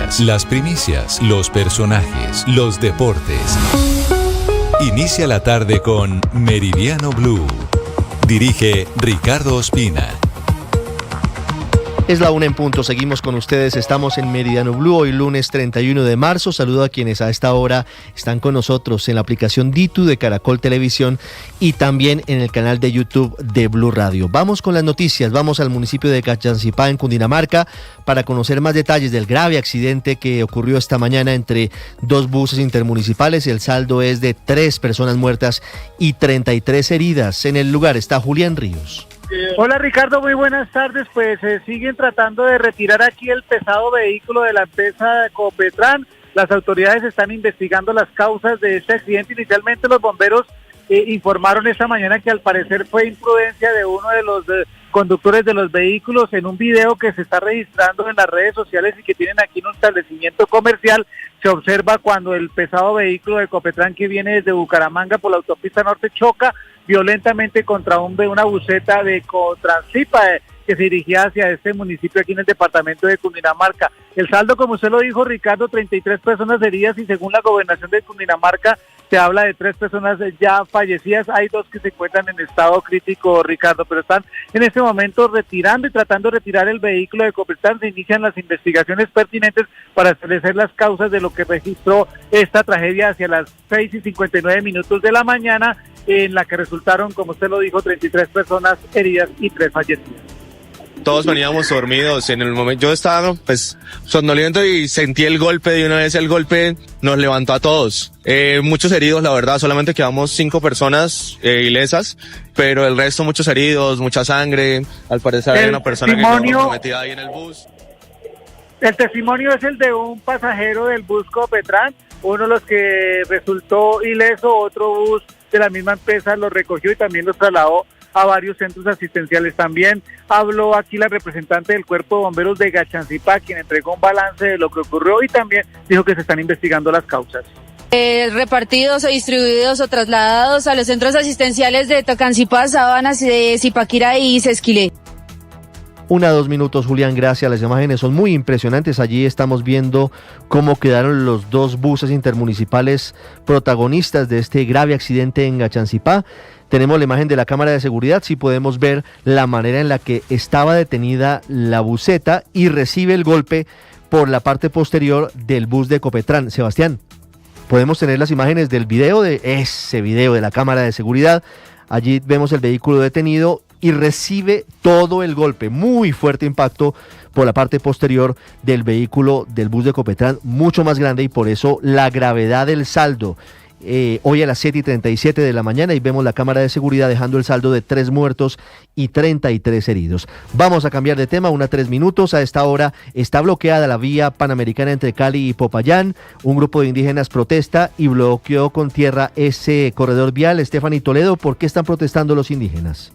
noticias, las primicias, los personajes, los deportes. Inicia la tarde con Meridiano Blue. Dirige Ricardo Ospina. Es la 1 en punto, seguimos con ustedes, estamos en Meridiano Blue, hoy lunes 31 de marzo, saludo a quienes a esta hora están con nosotros en la aplicación Ditu de Caracol Televisión y también en el canal de YouTube de Blue Radio. Vamos con las noticias, vamos al municipio de Gachancipá en Cundinamarca para conocer más detalles del grave accidente que ocurrió esta mañana entre dos buses intermunicipales. El saldo es de 3 personas muertas y 33 heridas. En el lugar está Julián Ríos. Hola Ricardo, muy buenas tardes. Pues siguen tratando de retirar aquí el pesado vehículo de la empresa Copetran. Las autoridades están investigando las causas de este accidente. Inicialmente los bomberos informaron esta mañana que al parecer fue imprudencia de uno de los conductores de los vehículos. En un video que se está registrando en las redes sociales y que tienen aquí en un establecimiento comercial, se observa cuando el pesado vehículo de Copetran que viene desde Bucaramanga por la autopista norte choca violentamente contra una buseta de Transcipa que se dirigía hacia este municipio aquí en el departamento de Cundinamarca. El saldo, como usted lo dijo, Ricardo, 33 personas heridas y según la gobernación de Cundinamarca se habla de 3 personas ya fallecidas. Hay 2 que se encuentran en estado crítico, Ricardo, pero están en este momento retirando y tratando de retirar el vehículo de Copetran. Se inician las investigaciones pertinentes para establecer las causas de lo que registró esta tragedia hacia las 6:59 de la mañana, en la que resultaron, como usted lo dijo, 33 personas heridas y 3 fallecidas. Todos veníamos dormidos, en el momento yo estaba somnoliento y sentí el golpe, de una vez el golpe nos levantó a todos. Muchos heridos, la verdad, solamente quedamos 5 personas ilesas, pero el resto muchos heridos, mucha sangre, al parecer hay una persona que quedó metida ahí en el bus. El testimonio es el de un pasajero del bus Copetran, uno de los que resultó ileso, otro bus de la misma empresa lo recogió y también los trasladó a varios centros asistenciales. También habló aquí la representante del Cuerpo de Bomberos de Gachancipá, quien entregó un balance de lo que ocurrió y también dijo que se están investigando las causas. Repartidos o distribuidos o trasladados a los centros asistenciales de Tocancipá, Sabanas, de Zipaquirá y Sesquilé. 1 a 2 minutos, Julián, gracias. Las imágenes son muy impresionantes. Allí estamos viendo cómo quedaron los 2 buses intermunicipales protagonistas de este grave accidente en Gachancipá. Tenemos la imagen de la cámara de seguridad, sí podemos ver la manera en la que estaba detenida la buseta y recibe el golpe por la parte posterior del bus de Copetran. Sebastián, podemos tener las imágenes del video, de ese video de la cámara de seguridad. Allí vemos el vehículo detenido y recibe todo el golpe, muy fuerte impacto por la parte posterior del vehículo del bus de Copetran, mucho más grande y por eso la gravedad del saldo. Hoy a las 7:37 de la mañana y vemos la cámara de seguridad dejando el saldo de 3 muertos y 33 heridos. Vamos a cambiar de tema, 1 a 3 minutos. A esta hora está bloqueada la vía panamericana entre Cali y Popayán. Un grupo de indígenas protesta y bloqueó con tierra ese corredor vial. Stephanie Toledo, ¿por qué están protestando los indígenas?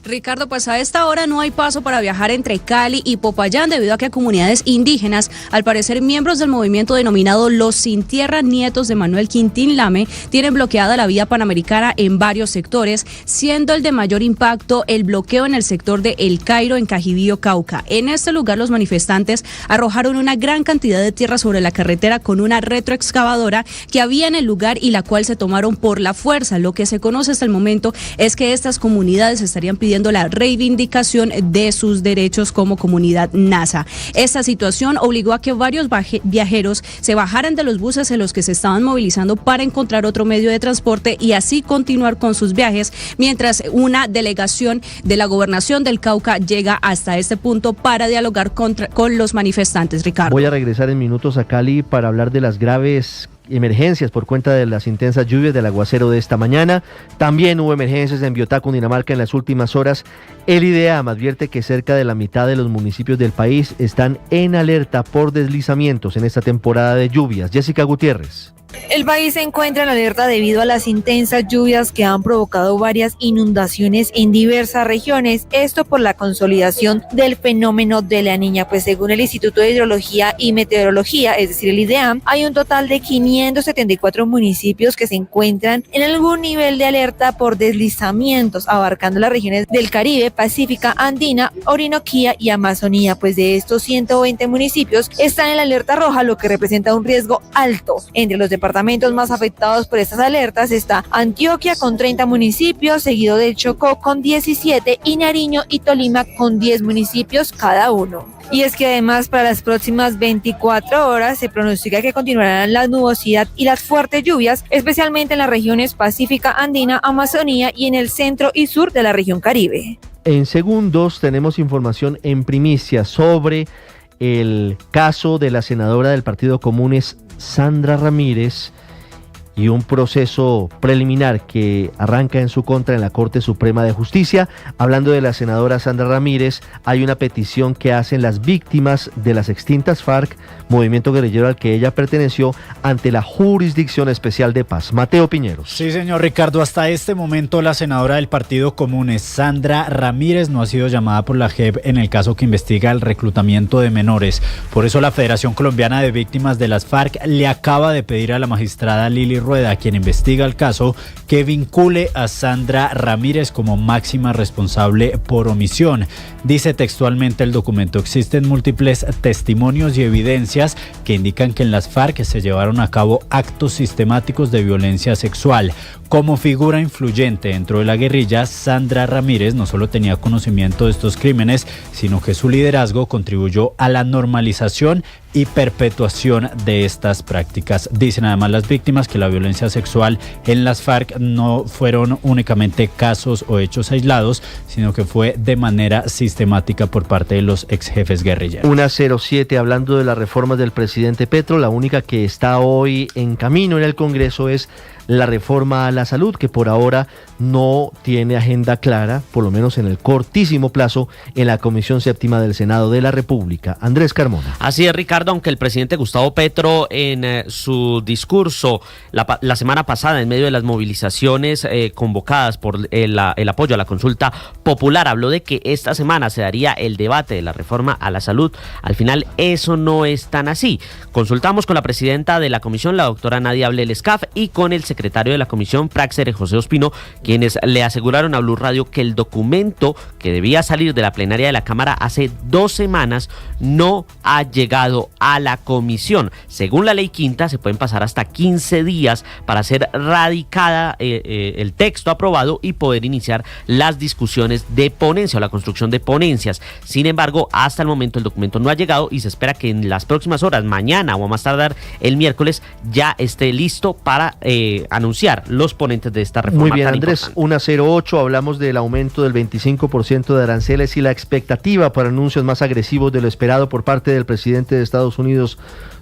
Ricardo, pues a esta hora no hay paso para viajar entre Cali y Popayán debido a que comunidades indígenas, al parecer miembros del movimiento denominado Los Sin Tierra, nietos de Manuel Quintín Lame, tienen bloqueada la vía panamericana en varios sectores, siendo el de mayor impacto el bloqueo en el sector de El Cairo en Cajibío, Cauca. En este lugar los manifestantes arrojaron una gran cantidad de tierra sobre la carretera con una retroexcavadora que había en el lugar y la cual se tomaron por la fuerza. Lo que se conoce hasta el momento es que estas comunidades estarían pidiendo la reivindicación de sus derechos como comunidad nasa. Esta situación obligó a que varios viajeros se bajaran de los buses en los que se estaban movilizando para encontrar otro medio de transporte y así continuar con sus viajes, mientras una delegación de la Gobernación del Cauca llega hasta este punto para dialogar con los manifestantes. Ricardo. Voy a regresar en minutos a Cali para hablar de las graves emergencias por cuenta de las intensas lluvias del aguacero de esta mañana. También hubo emergencias en Biotá, Cundinamarca en las últimas horas. El IDEAM advierte que cerca de la mitad de los municipios del país están en alerta por deslizamientos en esta temporada de lluvias. Jessica Gutiérrez. El país se encuentra en alerta debido a las intensas lluvias que han provocado varias inundaciones en diversas regiones, esto por la consolidación del fenómeno de la Niña. Pues según el Instituto de Hidrología y Meteorología, es decir, el IDEAM, hay un total de 574 municipios que se encuentran en algún nivel de alerta por deslizamientos, abarcando las regiones del Caribe, Pacífica, Andina, Orinoquía y Amazonía. Pues de estos 120 municipios están en la alerta roja, lo que representa un riesgo alto. Entre los departamentos más afectados por estas alertas está Antioquia con 30 municipios, seguido del Chocó con 17 y Nariño y Tolima con 10 municipios cada uno. Y es que además para las próximas 24 horas se pronostica que continuarán la nubosidad y las fuertes lluvias, especialmente en las regiones Pacífica, Andina, Amazonía y en el centro y sur de la región Caribe. En segundos tenemos información en primicia sobre el caso de la senadora del Partido Comunes, Sandra Ramírez, y un proceso preliminar que arranca en su contra en la Corte Suprema de Justicia. Hablando de la senadora Sandra Ramírez, hay una petición que hacen las víctimas de las extintas FARC, movimiento guerrillero al que ella perteneció, ante la Jurisdicción Especial de Paz. Mateo Piñeros. Sí, señor Ricardo, hasta este momento la senadora del Partido Comunes, Sandra Ramírez, no ha sido llamada por la JEP en el caso que investiga el reclutamiento de menores. Por eso la Federación Colombiana de Víctimas de las FARC le acaba de pedir a la magistrada Lili Rueda, quien investiga el caso, que vincule a Sandra Ramírez como máxima responsable por omisión. Dice textualmente el documento: existen múltiples testimonios y evidencias que indican que en las FARC se llevaron a cabo actos sistemáticos de violencia sexual. Como figura influyente dentro de la guerrilla, Sandra Ramírez no solo tenía conocimiento de estos crímenes, sino que su liderazgo contribuyó a la normalización y perpetuación de estas prácticas. Dicen además las víctimas que la violencia sexual en las FARC no fueron únicamente casos o hechos aislados, sino que fue de manera sistemática por parte de los ex jefes guerrilleros. 107, hablando de las reformas del presidente Petro, la única que está hoy en camino en el Congreso es la reforma a la salud, que por ahora no tiene agenda clara, por lo menos en el cortísimo plazo, en la Comisión Séptima del Senado de la República. Andrés Carmona. Así es, Ricardo, aunque el presidente Gustavo Petro en su discurso la semana pasada, en medio de las movilizaciones convocadas por el apoyo a la consulta popular, habló de que esta semana se daría el debate de la reforma a la salud, al final eso no es tan así. Consultamos con la presidenta de la comisión, la doctora Nadia Blel-Escaf, y con el secretario de la comisión, Praxer José Ospino, quienes le aseguraron a Blue Radio que el documento que debía salir de la plenaria de la Cámara hace 2 semanas no ha llegado a la comisión. Según la ley quinta, se pueden pasar hasta 15 días para ser radicada el texto aprobado y poder iniciar las discusiones de ponencia o la construcción de ponencias. Sin embargo, hasta el momento el documento no ha llegado y se espera que en las próximas horas, mañana o a más tardar el miércoles, ya esté listo para anunciar los ponentes de esta reforma. Muy bien, tan Andrés, importante. 108, hablamos del aumento del 25% de aranceles y la expectativa para anuncios más agresivos de lo esperado por parte del presidente de Estados Unidos,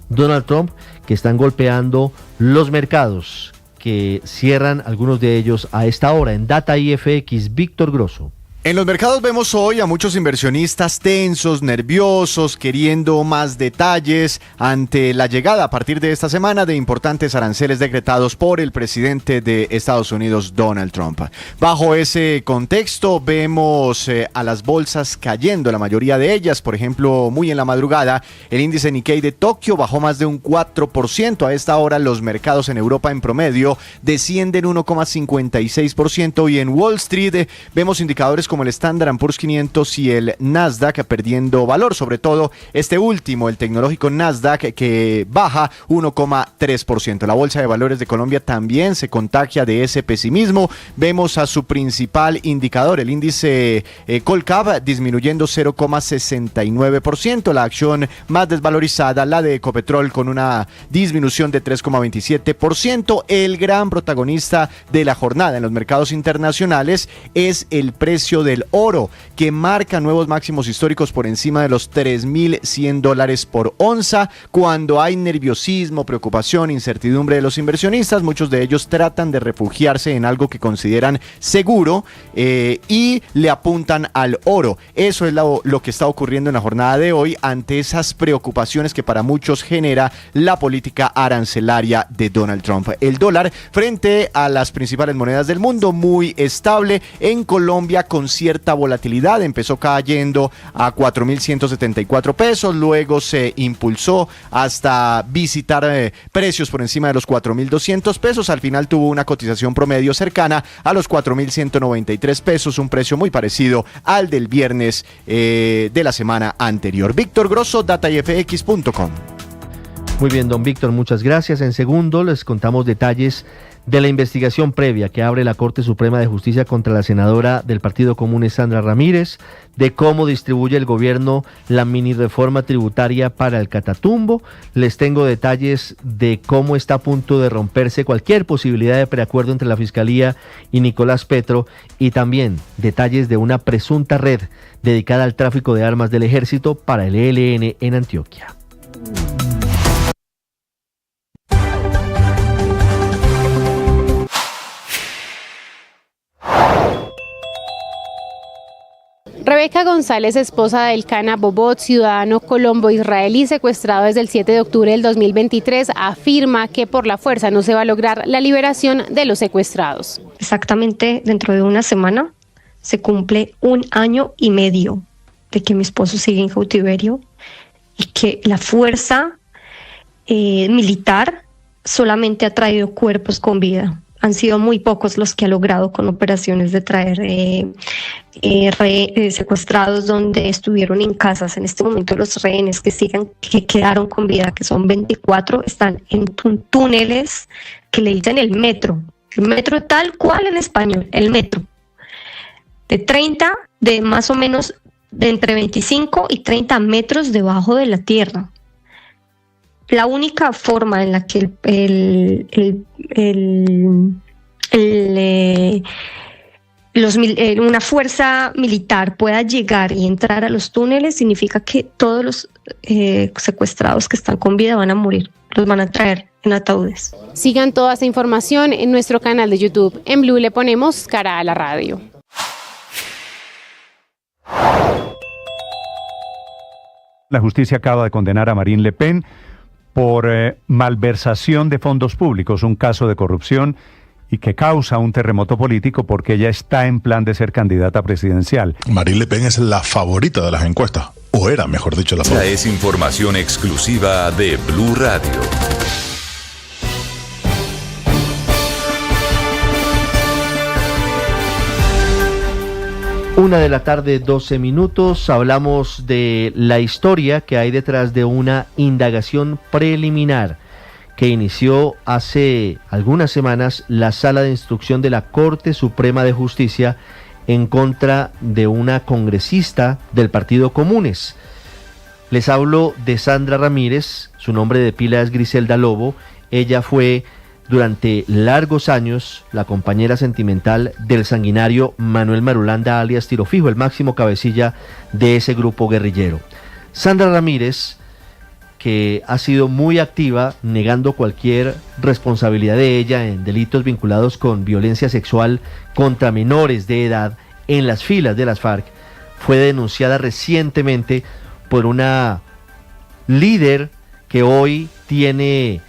Donald Trump, que están golpeando los mercados, que cierran algunos de ellos a esta hora. En Data IFX, Víctor Grosso. En los mercados vemos hoy a muchos inversionistas tensos, nerviosos, queriendo más detalles ante la llegada a partir de esta semana de importantes aranceles decretados por el presidente de Estados Unidos, Donald Trump. Bajo ese contexto vemos a las bolsas cayendo, la mayoría de ellas, por ejemplo, muy en la madrugada, el índice Nikkei de Tokio bajó más de un 4%. A esta hora los mercados en Europa en promedio descienden 1,56% y en Wall Street vemos indicadores como el Standard & Poor's 500 y el Nasdaq perdiendo valor, sobre todo este último, el tecnológico Nasdaq, que baja 1,3%. La Bolsa de Valores de Colombia también se contagia de ese pesimismo. Vemos a su principal indicador, el índice Colcap, disminuyendo 0,69%. La acción más desvalorizada, la de Ecopetrol, con una disminución de 3,27%. El gran protagonista de la jornada en los mercados internacionales es el precio del oro, que marca nuevos máximos históricos por encima de los $3,100 por onza. Cuando hay nerviosismo, preocupación, incertidumbre de los inversionistas, muchos de ellos tratan de refugiarse en algo que consideran seguro y le apuntan al oro. Eso es lo que está ocurriendo en la jornada de hoy ante esas preocupaciones que para muchos genera la política arancelaria de Donald Trump. El dólar frente a las principales monedas del mundo muy estable. En Colombia con cierta volatilidad, empezó cayendo a 4.174 pesos, luego se impulsó hasta visitar precios por encima de los 4.200 pesos, al final tuvo una cotización promedio cercana a los 4.193 pesos, un precio muy parecido al del viernes de la semana anterior. Víctor Grosso, datayfx.com. Muy bien, don Víctor, muchas gracias. En segundo les contamos detalles de la investigación previa que abre la Corte Suprema de Justicia contra la senadora del Partido Común, Sandra Ramírez, de cómo distribuye el gobierno la mini reforma tributaria para el Catatumbo. Les tengo detalles de cómo está a punto de romperse cualquier posibilidad de preacuerdo entre la Fiscalía y Nicolás Petro, y también detalles de una presunta red dedicada al tráfico de armas del Ejército para el ELN en Antioquia. Rebeca González, esposa de Elkana Bobot, ciudadano colombo-israelí secuestrado desde el 7 de octubre del 2023, afirma que por la fuerza no se va a lograr la liberación de los secuestrados. Exactamente dentro de una semana se cumple 1 año y medio de que mi esposo sigue en cautiverio y que la fuerza militar solamente ha traído cuerpos con vida. Han sido muy pocos los que ha logrado con operaciones de traer secuestrados donde estuvieron en casas. En este momento los rehenes que quedaron con vida, que son 24, están en túneles que le dicen el metro tal cual en español, el metro, de más o menos de entre 25 y 30 metros debajo de la tierra. La única forma en la que una fuerza militar pueda llegar y entrar a los túneles significa que todos los secuestrados que están con vida van a morir, los van a traer en ataúdes. Sigan toda esta información en nuestro canal de YouTube. En Blue le ponemos cara a la radio. La justicia acaba de condenar a Marine Le Pen por malversación de fondos públicos, un caso de corrupción y que causa un terremoto político porque ella está en plan de ser candidata presidencial. Marine Le Pen es la favorita de las encuestas, o era, mejor dicho, la favorita. Esta es información exclusiva de Blue Radio. Una de la tarde, 12 minutos. Hablamos de la historia que hay detrás de una indagación preliminar que inició hace algunas semanas la Sala de Instrucción de la Corte Suprema de Justicia en contra de una congresista del Partido Comunes. Les hablo de Sandra Ramírez, su nombre de pila es Griselda Lobo. Ella fue durante largos años la compañera sentimental del sanguinario Manuel Marulanda alias Tiro Fijo, el máximo cabecilla de ese grupo guerrillero. Sandra Ramírez, que ha sido muy activa negando cualquier responsabilidad de ella en delitos vinculados con violencia sexual contra menores de edad en las filas de las FARC, fue denunciada recientemente por una líder que hoy tiene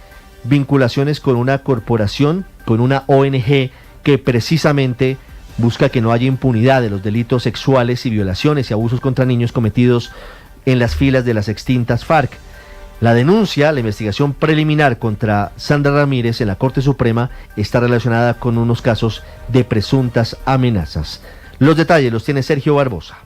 vinculaciones con una corporación, con una ONG que precisamente busca que no haya impunidad de los delitos sexuales y violaciones y abusos contra niños cometidos en las filas de las extintas FARC. La denuncia, la investigación preliminar contra Sandra Ramírez en la Corte Suprema está relacionada con unos casos de presuntas amenazas. Los detalles los tiene Sergio Barbosa.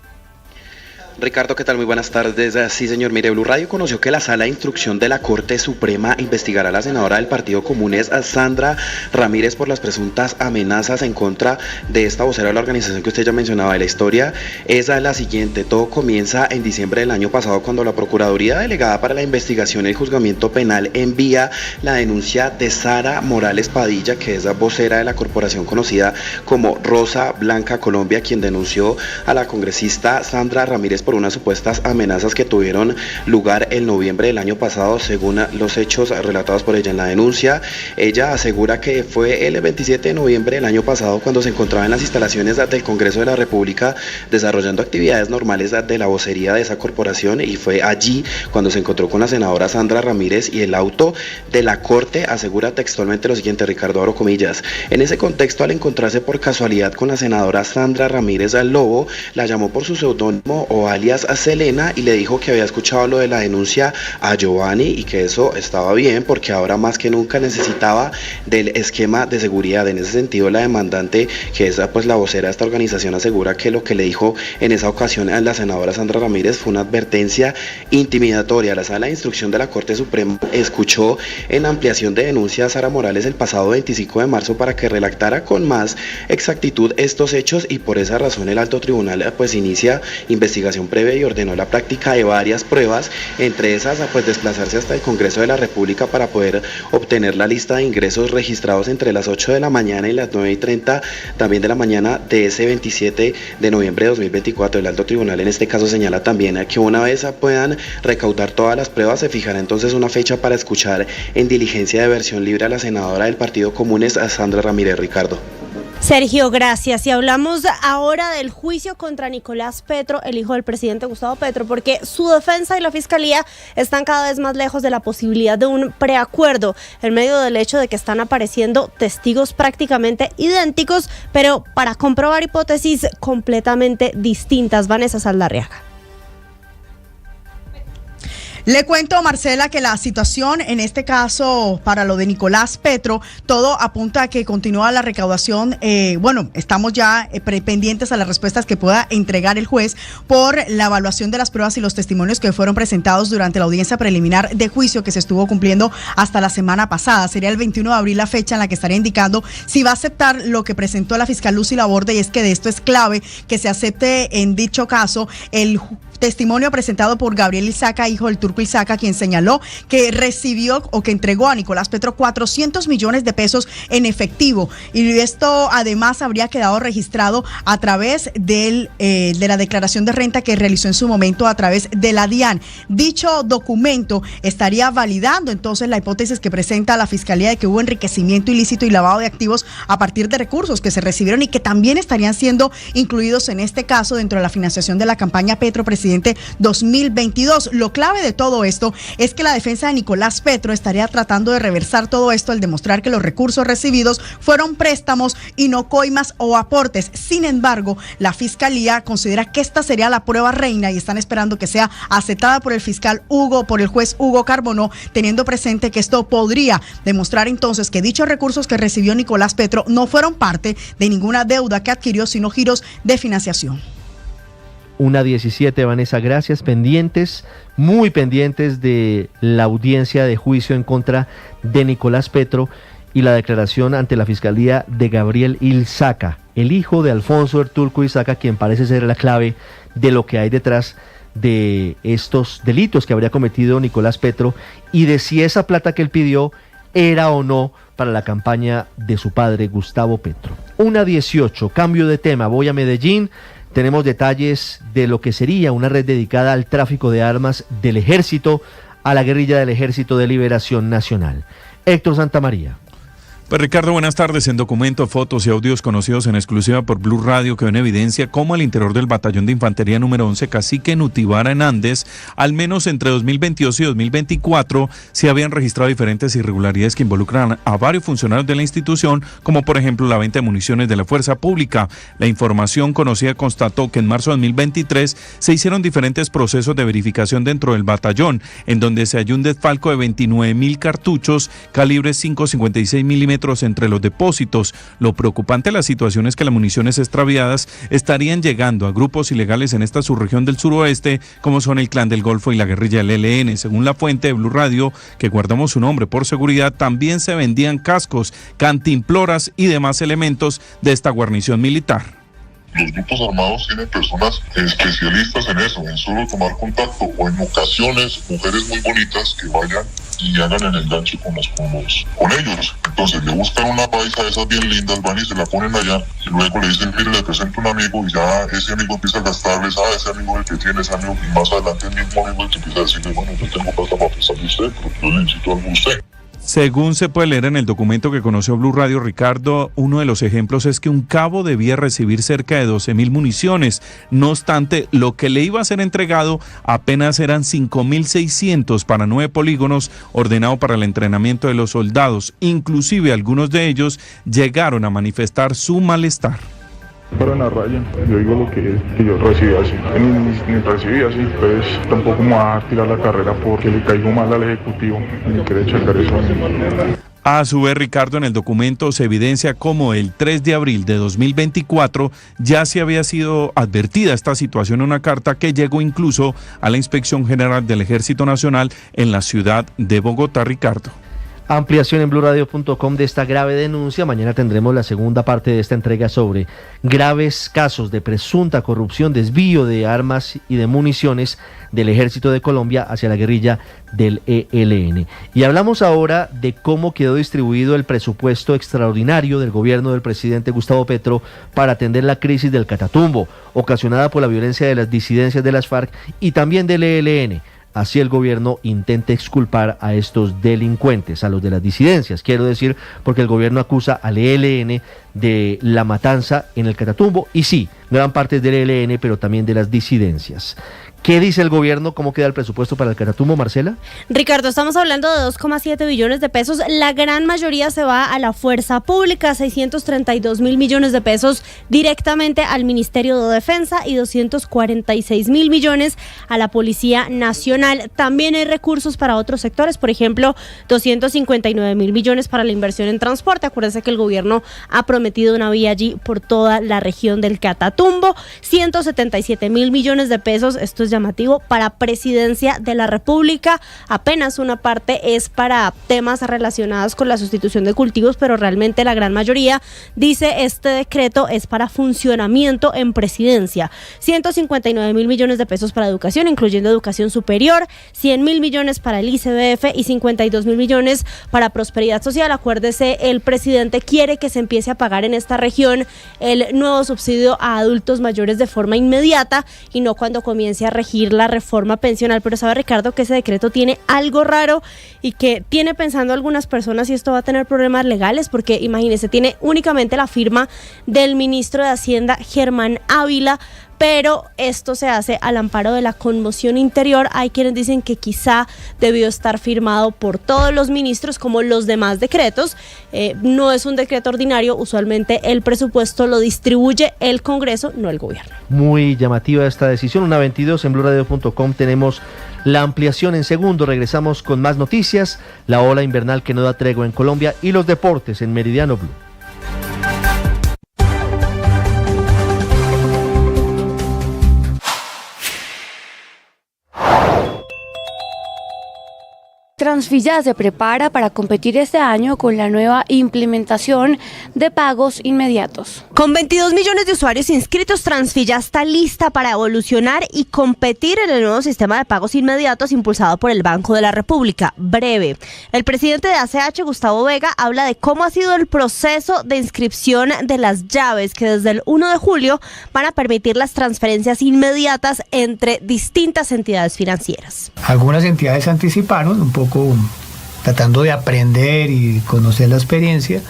Ricardo, ¿qué tal? Muy buenas tardes. Sí, señor. Mire, Blue Radio conoció que la Sala de Instrucción de la Corte Suprema investigará a la senadora del Partido Comunes, Sandra Ramírez, por las presuntas amenazas en contra de esta vocera de la organización que usted ya mencionaba. La historia es la siguiente. Todo comienza en diciembre del año pasado, cuando la Procuraduría Delegada para la Investigación y el Juzgamiento Penal envía la denuncia de Sara Morales Padilla, que es la vocera de la corporación conocida como Rosa Blanca Colombia, quien denunció a la congresista Sandra Ramírez por unas supuestas amenazas que tuvieron lugar en noviembre del año pasado, según los hechos relatados por ella en la denuncia. Ella asegura que fue el 27 de noviembre del año pasado cuando se encontraba en las instalaciones del Congreso de la República desarrollando actividades normales de la vocería de esa corporación, y fue allí cuando se encontró con la senadora Sandra Ramírez, y el auto de la Corte asegura textualmente lo siguiente, Ricardo, abro comillas: en ese contexto, al encontrarse por casualidad con la senadora Sandra Ramírez Lobo, la llamó por su seudónimo o alias Selena y le dijo que había escuchado lo de la denuncia a Giovanni y que eso estaba bien porque ahora más que nunca necesitaba del esquema de seguridad. En ese sentido, la demandante, que es pues la vocera de esta organización, asegura que lo que le dijo en esa ocasión a la senadora Sandra Ramírez fue una advertencia intimidatoria. La Sala de Instrucción de la Corte Suprema escuchó en ampliación de denuncia a Sara Morales el pasado 25 de marzo para que redactara con más exactitud estos hechos, y por esa razón el alto tribunal pues inicia investigación previa y ordenó la práctica de varias pruebas, entre esas pues desplazarse hasta el Congreso de la República para poder obtener la lista de ingresos registrados entre las 8 de la mañana y las 9:30 también de la mañana de ese 27 de noviembre de 2024. El alto tribunal en este caso señala también que una vez puedan recaudar todas las pruebas, se fijará entonces una fecha para escuchar en diligencia de versión libre a la senadora del Partido Comunes, a Sandra Ramírez. Ricardo. Sergio, gracias. Y hablamos ahora del juicio contra Nicolás Petro, el hijo del presidente Gustavo Petro, porque su defensa y la fiscalía están cada vez más lejos de la posibilidad de un preacuerdo, en medio del hecho de que están apareciendo testigos prácticamente idénticos, pero para comprobar hipótesis completamente distintas. Vanessa Saldarriaga. Le cuento, Marcela, que la situación en este caso para lo de Nicolás Petro, todo apunta a que continúa la recaudación. Estamos ya pendientes a las respuestas que pueda entregar el juez por la evaluación de las pruebas y los testimonios que fueron presentados durante la audiencia preliminar de juicio que se estuvo cumpliendo hasta la semana pasada. Sería el 21 de abril la fecha en la que estaría indicando si va a aceptar lo que presentó la fiscal Lucy Laborde, y es que de esto es clave que se acepte en dicho caso el testimonio presentado por Gabriel Ilzaca, hijo del Turco Ilzaca, quien señaló que recibió o que entregó a Nicolás Petro 400 millones de pesos en efectivo, y esto además habría quedado registrado a través de la declaración de renta que realizó en su momento a través de la DIAN. Dicho documento estaría validando entonces la hipótesis que presenta la Fiscalía de que hubo enriquecimiento ilícito y lavado de activos a partir de recursos que se recibieron y que también estarían siendo incluidos en este caso dentro de la financiación de la campaña Petro Presidente 2022. Lo clave de todo esto es que la defensa de Nicolás Petro estaría tratando de reversar todo esto al demostrar que los recursos recibidos fueron préstamos y no coimas o aportes. Sin embargo, la Fiscalía considera que esta sería la prueba reina y están esperando que sea aceptada por el juez Hugo Carbonó, teniendo presente que esto podría demostrar entonces que dichos recursos que recibió Nicolás Petro no fueron parte de ninguna deuda que adquirió, sino giros de financiación. 1:17, Vanessa, gracias. Muy pendientes de la audiencia de juicio en contra de Nicolás Petro y la declaración ante la Fiscalía de Gabriel Ilzaca, el hijo de Alfonso el Turco Ilzaca, quien parece ser la clave de lo que hay detrás de estos delitos que habría cometido Nicolás Petro y de si esa plata que él pidió era o no para la campaña de su padre Gustavo Petro. 1:18, cambio de tema, voy a Medellín. Tenemos detalles de lo que sería una red dedicada al tráfico de armas del ejército, a la guerrilla del Ejército de Liberación Nacional. Héctor Santamaría. Pues Ricardo, buenas tardes. En documentos, fotos y audios conocidos en exclusiva por Blue Radio quedó en evidencia cómo al interior del batallón de infantería número 11 Cacique Nutibara en Andes, al menos entre 2022 y 2024, se habían registrado diferentes irregularidades que involucran a varios funcionarios de la institución, como por ejemplo la venta de municiones de la fuerza pública. La información conocida constató que en marzo de 2023 se hicieron diferentes procesos de verificación dentro del batallón, en donde se halló un desfalco de 29.000 cartuchos calibre 5.56 milímetros kilómetros entre los depósitos. Lo preocupante de la situación es que las municiones extraviadas estarían llegando a grupos ilegales en esta subregión del suroeste, como son el Clan del Golfo y la guerrilla del ELN. Según la fuente de Blue Radio, que guardamos su nombre por seguridad, también se vendían cascos, cantimploras y demás elementos de esta guarnición militar. Los grupos armados tienen personas especialistas en eso, en solo tomar contacto, o en ocasiones mujeres muy bonitas que vayan y hagan el enganche con ellos. Entonces le buscan una paisa de esas bien lindas, van y se la ponen allá, y luego le dicen, mire, le presento un amigo, y ya ese amigo empieza a gastarles, ese amigo es el que tiene, ese amigo, y más adelante el mismo amigo es el que empieza a decirle, bueno, yo tengo plata para prestarle a usted, pero yo le necesito algo a usted. Según se puede leer en el documento que conoció Blue Radio, Ricardo, uno de los ejemplos es que un cabo debía recibir cerca de 12.000 municiones. No obstante, lo que le iba a ser entregado apenas eran 5.600 para 9 polígonos ordenado para el entrenamiento de los soldados. Inclusive algunos de ellos llegaron a manifestar su malestar. Para la raya, yo digo lo que yo recibí así, ni recibí así, pues tampoco me va a tirar la carrera porque le caigo mal al ejecutivo, ni quiere checar eso. A su vez, Ricardo, en el documento se evidencia cómo el 3 de abril de 2024 ya se había sido advertida esta situación en una carta que llegó incluso a la Inspección General del Ejército Nacional en la ciudad de Bogotá, Ricardo. Ampliación en bluradio.com de esta grave denuncia. Mañana tendremos la segunda parte de esta entrega sobre graves casos de presunta corrupción, desvío de armas y de municiones del Ejército de Colombia hacia la guerrilla del ELN. Y hablamos ahora de cómo quedó distribuido el presupuesto extraordinario del gobierno del presidente Gustavo Petro para atender la crisis del Catatumbo, ocasionada por la violencia de las disidencias de las FARC y también del ELN. Así el gobierno intenta exculpar a estos delincuentes, a los de las disidencias, quiero decir, porque el gobierno acusa al ELN de la matanza en el Catatumbo, y sí, gran parte es del ELN, pero también de las disidencias. ¿Qué dice el gobierno? ¿Cómo queda el presupuesto para el Catatumbo, Marcela? Ricardo, estamos hablando de 2,7 billones de pesos. La gran mayoría se va a la fuerza pública, 632.000 millones de pesos directamente al Ministerio de Defensa y 246.000 millones a la Policía Nacional. También hay recursos para otros sectores, por ejemplo, 259.000 millones para la inversión en transporte. Acuérdense que el gobierno ha prometido una vía allí por toda la región del Catatumbo. 177.000 millones de pesos, esto es llamativo, para Presidencia de la República. Apenas una parte es para temas relacionados con la sustitución de cultivos, pero realmente la gran mayoría, dice este decreto, es para funcionamiento en Presidencia. 159.000 millones de pesos para educación, incluyendo educación superior, 100.000 millones para el ICBF y 52.000 millones para prosperidad social. Acuérdese, el presidente quiere que se empiece a pagar en esta región el nuevo subsidio a adultos mayores de forma inmediata y no cuando comience a regir la reforma pensional. Pero sabe, Ricardo, que ese decreto tiene algo raro y que tiene pensando algunas personas si esto va a tener problemas legales, porque imagínese, tiene únicamente la firma del ministro de Hacienda, Germán Ávila, pero esto se hace al amparo de la conmoción interior. Hay quienes dicen que quizá debió estar firmado por todos los ministros como los demás decretos. No es un decreto ordinario, usualmente el presupuesto lo distribuye el Congreso, no el gobierno. Muy llamativa esta decisión. 1:22 en bluradio.com tenemos la ampliación en segundo. Regresamos con más noticias, la ola invernal que no da tregua en Colombia y los deportes en Meridiano Blue. Transfilla se prepara para competir este año con la nueva implementación de pagos inmediatos. Con 22 millones de usuarios inscritos, Transfilla está lista para evolucionar y competir en el nuevo sistema de pagos inmediatos impulsado por el Banco de la República, Breve. El presidente de ACH, Gustavo Vega, habla de cómo ha sido el proceso de inscripción de las llaves que desde el 1 de julio van a permitir las transferencias inmediatas entre distintas entidades financieras. Algunas entidades anticiparon un poco tratando de aprender y conocer la experiencia,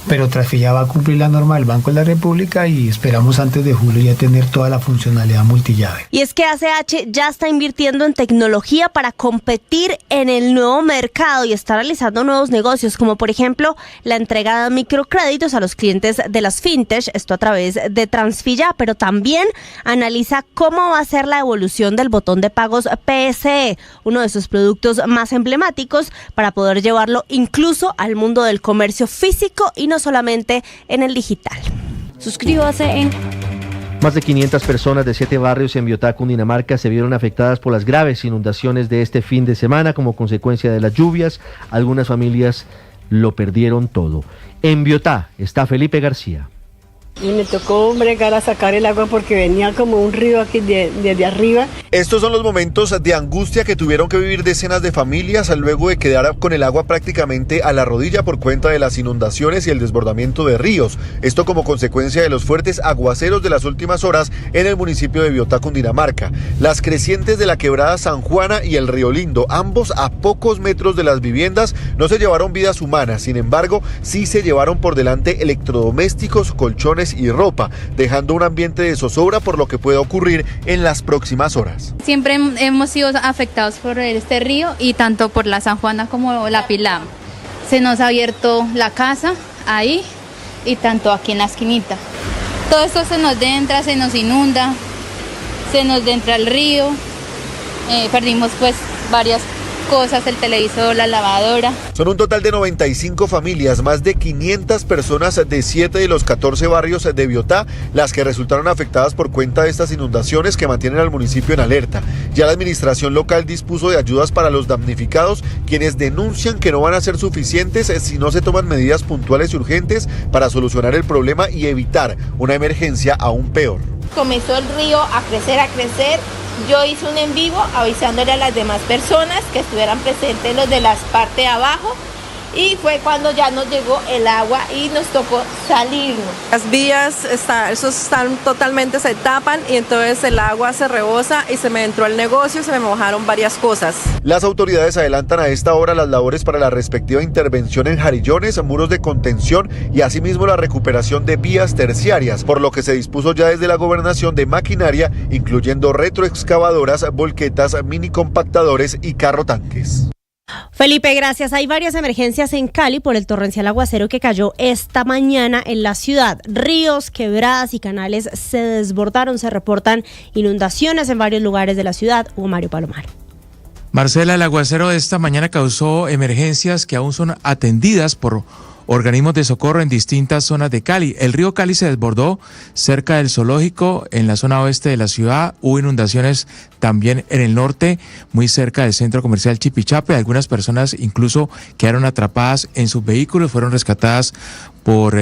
pero Transfilla va a cumplir la norma del Banco de la República y esperamos antes de julio ya tener toda la funcionalidad multillave. Y es que ACH ya está invirtiendo en tecnología para competir en el nuevo mercado y está realizando nuevos negocios, como por ejemplo la entrega de microcréditos a los clientes de las fintech, esto a través de Transfilla, pero también analiza cómo va a ser la evolución del botón de pagos PSE, uno de sus productos más emblemáticos para poder llevarlo incluso al mundo del comercio físico y no solamente en el digital. Suscríbase en... Más de 500 personas de 7 barrios en Biotá, Cundinamarca, se vieron afectadas por las graves inundaciones de este fin de semana como consecuencia de las lluvias. Algunas familias lo perdieron todo. En Biotá está Felipe García. Y me tocó bregar a sacar el agua porque venía como un río aquí desde arriba. Estos son los momentos de angustia que tuvieron que vivir decenas de familias luego de quedar con el agua prácticamente a la rodilla por cuenta de las inundaciones y el desbordamiento de ríos. Esto como consecuencia de los fuertes aguaceros de las últimas horas en el municipio de Biotá, Cundinamarca. Las crecientes de la quebrada San Juana y el río Lindo, ambos a pocos metros de las viviendas, no se llevaron vidas humanas. Sin embargo, sí se llevaron por delante electrodomésticos, colchones y ropa, dejando un ambiente de zozobra por lo que puede ocurrir en las próximas horas. Siempre hemos sido afectados por este río y tanto por la San Juana como la Pilar. Se nos ha abierto la casa ahí y tanto aquí en la esquinita. Todo esto se nos entra, se nos inunda, se nos entra el río, perdimos pues varias cosas, el televisor, la lavadora. Son un total de 95 familias, más de 500 personas de 7 de los 14 barrios de Biotá, las que resultaron afectadas por cuenta de estas inundaciones que mantienen al municipio en alerta. Ya la administración local dispuso de ayudas para los damnificados, quienes denuncian que no van a ser suficientes si no se toman medidas puntuales y urgentes para solucionar el problema y evitar una emergencia aún peor. Comenzó el río a crecer. Yo hice un en vivo avisándole a las demás personas que estuvieran presentes, los de la parte de abajo, y fue cuando ya nos llegó el agua y nos tocó salirnos. Las vías están totalmente, se tapan y entonces el agua se rebosa y se me entró el negocio y se me mojaron varias cosas. Las autoridades adelantan a esta hora las labores para la respectiva intervención en jarillones, muros de contención y asimismo la recuperación de vías terciarias, por lo que se dispuso ya desde la gobernación de maquinaria, incluyendo retroexcavadoras, volquetas, mini compactadores y carrotanques. Felipe, gracias. Hay varias emergencias en Cali por el torrencial aguacero que cayó esta mañana en la ciudad. Ríos, quebradas y canales se desbordaron. Se reportan inundaciones en varios lugares de la ciudad. Hugo Mario Palomar. Marcela, el aguacero de esta mañana causó emergencias que aún son atendidas por organismos de socorro en distintas zonas de Cali. El río Cali se desbordó cerca del zoológico en la zona oeste de la ciudad. Hubo inundaciones también en el norte, muy cerca del centro comercial Chipichape. Algunas personas incluso quedaron atrapadas en sus vehículos, fueron rescatadas por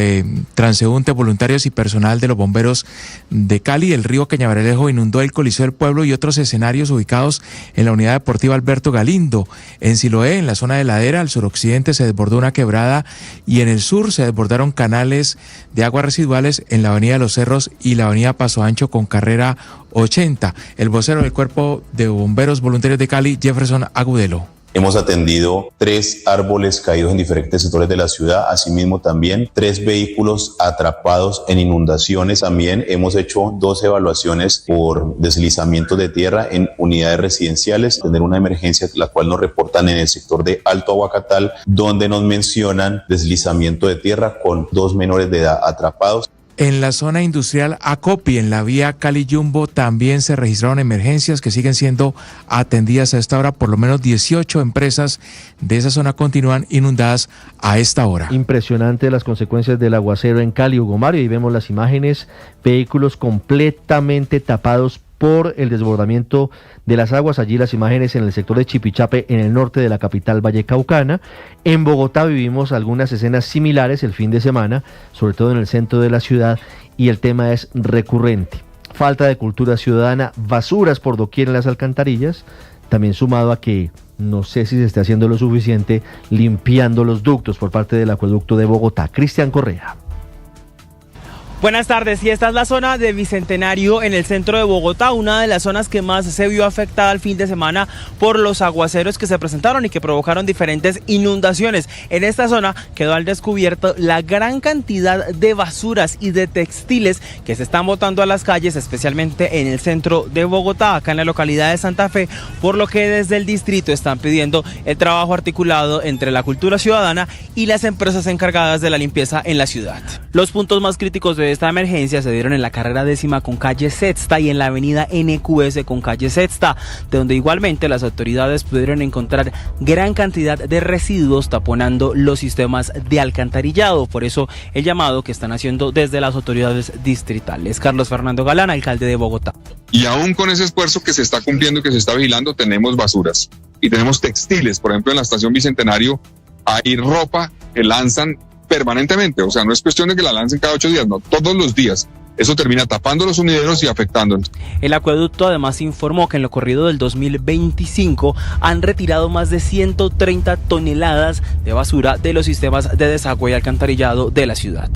transeúntes, voluntarios y personal de los bomberos de Cali. El río Cañaveral inundó el Coliseo del Pueblo y otros escenarios ubicados en la unidad deportiva Alberto Galindo. En Siloé, en la zona de Ladera, al suroccidente, se desbordó una quebrada y en el sur se desbordaron canales de aguas residuales en la avenida Los Cerros y la avenida Paso Ancho con carrera 80. El vocero del Cuerpo de Bomberos Voluntarios de Cali, Jefferson Agudelo. Hemos atendido 3 árboles caídos en diferentes sectores de la ciudad, asimismo también 3 vehículos atrapados en inundaciones. También hemos hecho 2 evaluaciones por deslizamiento de tierra en unidades residenciales. Tener una emergencia, la cual nos reportan en el sector de Alto Aguacatal, donde nos mencionan deslizamiento de tierra con 2 menores de edad atrapados. En la zona industrial Acopi, en la vía Cali-Yumbo, también se registraron emergencias que siguen siendo atendidas a esta hora. Por lo menos 18 empresas de esa zona continúan inundadas a esta hora. Impresionante las consecuencias del aguacero en Cali, Hugo Mario. Y vemos las imágenes, vehículos completamente tapados por el desbordamiento de las aguas. Allí las imágenes en el sector de Chipichape, en el norte de la capital vallecaucana. En Bogotá vivimos algunas escenas similares el fin de semana, sobre todo en el centro de la ciudad, y el tema es recurrente. Falta de cultura ciudadana, basuras por doquier en las alcantarillas, también sumado a que no sé si se está haciendo lo suficiente limpiando los ductos por parte del acueducto de Bogotá. Cristian Correa. Buenas tardes, y esta es la zona de Bicentenario en el centro de Bogotá, una de las zonas que más se vio afectada el fin de semana por los aguaceros que se presentaron y que provocaron diferentes inundaciones. En esta zona quedó al descubierto la gran cantidad de basuras y de textiles que se están botando a las calles, especialmente en el centro de Bogotá, acá en la localidad de Santa Fe, por lo que desde el distrito están pidiendo el trabajo articulado entre la cultura ciudadana y las empresas encargadas de la limpieza en la ciudad. Los puntos más críticos de esta emergencia se dieron en la carrera 10ª con calle Sexta y en la avenida NQS con calle Sexta, de donde igualmente las autoridades pudieron encontrar gran cantidad de residuos taponando los sistemas de alcantarillado. Por eso el llamado que están haciendo desde las autoridades distritales. Carlos Fernando Galán, alcalde de Bogotá. Y aún con ese esfuerzo que se está cumpliendo y que se está vigilando, tenemos basuras y tenemos textiles. Por ejemplo, en la estación Bicentenario hay ropa que lanzan permanentemente, o sea, no es cuestión de que la lancen cada 8 días, no, todos los días. Eso termina tapando los sumideros y afectándolos. El acueducto además informó que en lo corrido del 2025 han retirado más de 130 toneladas de basura de los sistemas de desagüe y alcantarillado de la ciudad.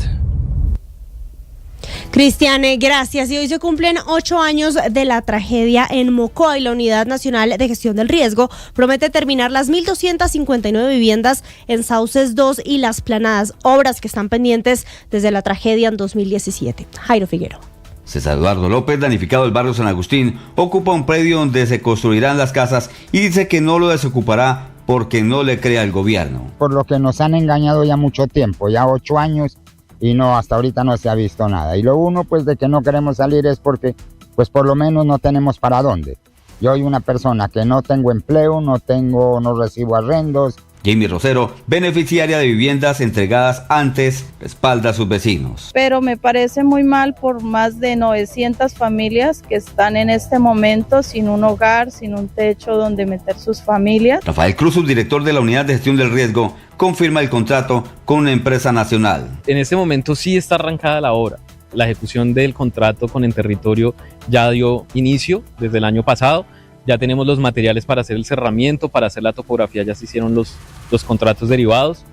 Cristian, gracias. Y hoy se cumplen 8 años de la tragedia en Mocoa y la Unidad Nacional de Gestión del Riesgo promete terminar las 1.259 viviendas en Sauces 2 y Las Planadas, obras que están pendientes desde la tragedia en 2017. Jairo Figueroa. César Eduardo López, damnificado del barrio San Agustín, ocupa un predio donde se construirán las casas y dice que no lo desocupará porque no le cree al gobierno. Por lo que nos han engañado ya mucho tiempo, ya 8 años. Y no, hasta ahorita no se ha visto nada. Y lo uno, pues, de que no queremos salir es porque, pues, por lo menos no tenemos para dónde. Yo soy una persona que no tengo empleo, no recibo arrendos. Jamie Rosero, beneficiaria de viviendas entregadas antes, respalda a sus vecinos. Pero me parece muy mal por más de 900 familias que están en este momento sin un hogar, sin un techo donde meter sus familias. Rafael Cruz, subdirector de la Unidad de Gestión del Riesgo, confirma el contrato con una empresa nacional. En este momento sí está arrancada la obra. La ejecución del contrato con Enterritorio ya dio inicio desde el año pasado. Ya tenemos los materiales para hacer el cerramiento, para hacer la topografía, ya se hicieron los contratos derivados.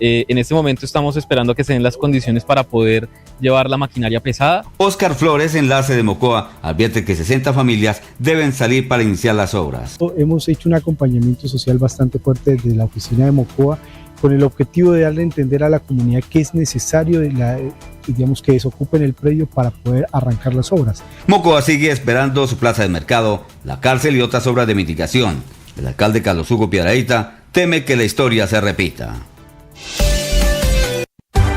En este momento estamos esperando a que se den las condiciones para poder llevar la maquinaria pesada. Oscar Flores, enlace de Mocoa, advierte que 60 familias deben salir para iniciar las obras. Hemos hecho un acompañamiento social bastante fuerte desde la oficina de Mocoa con el objetivo de darle a entender a la comunidad que es necesario que desocupen el predio para poder arrancar las obras. Mocoa sigue esperando su plaza de mercado, la cárcel y otras obras de mitigación. El alcalde Carlos Hugo Piedrahita teme que la historia se repita.